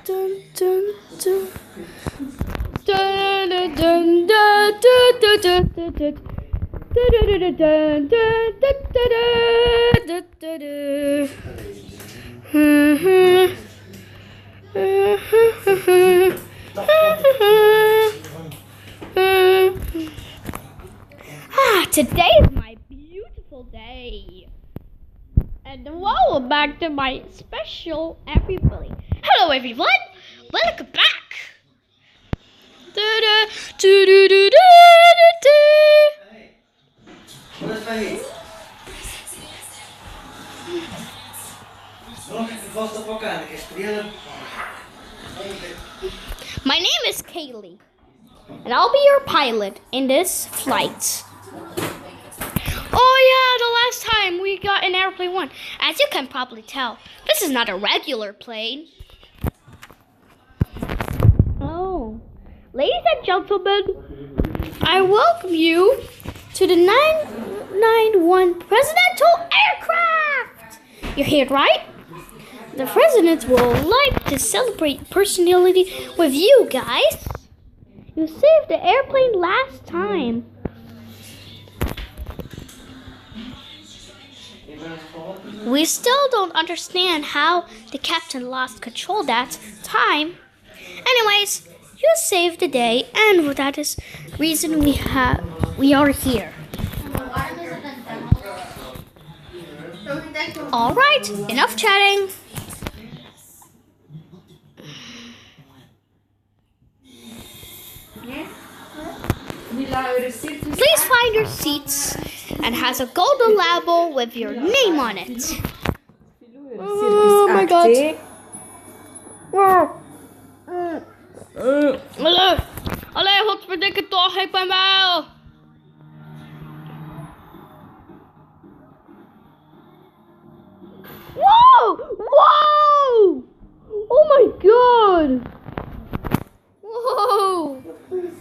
Dun, dun, dun. Dun, dun, dun, dun, dun, dun, dun, dun. Dun, dun, dun, dun, dun, dun, dun, dun. Today is my beautiful day. And welcome back to my special everybody. Hello everyone, welcome back. Hey, wat is bij je? Nog even vast op elkaar, My name is Kaylee, and I'll be your pilot in this flight. Oh yeah, the last time we got in airplane 1. As you can probably tell, this is not a regular plane. Oh, ladies and gentlemen, I welcome you to the 991 Presidential Aircraft. You heard right? The president will like to celebrate personality with you guys. You saved the airplane last time. We still don't understand how the captain lost control that time. Anyways, you saved the day, and that is reason we are here. All right, enough chatting. Please find your seats and has a golden label with your name on it. Oh my god. Allee, godverdikke toch, ik ben wel. Whoa! Whoa! Oh my god! Whoa!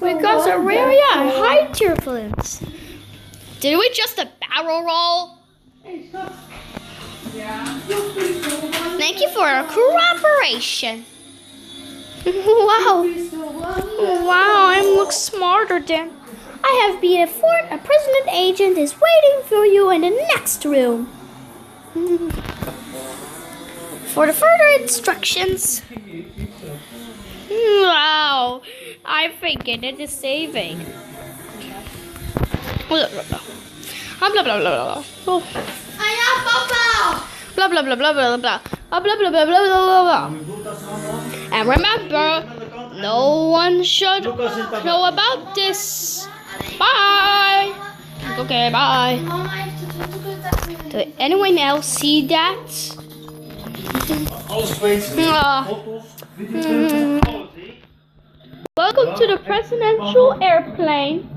We got some rare, high turbulence. Did we just a barrel roll? Thank you for your cooperation. Wow. Wow, I look smarter than. I have been informed a president agent is waiting for you in the next room. For the further instructions. Wow, I think it is saving. Blah blah blah. Blah blah blah blah. Oh. Blah blah blah blah blah blah. Blah blah blah blah blah blah. And remember, no one should know about this. Bye. Okay, bye. Did anyone else see that? Welcome to the presidential airplane.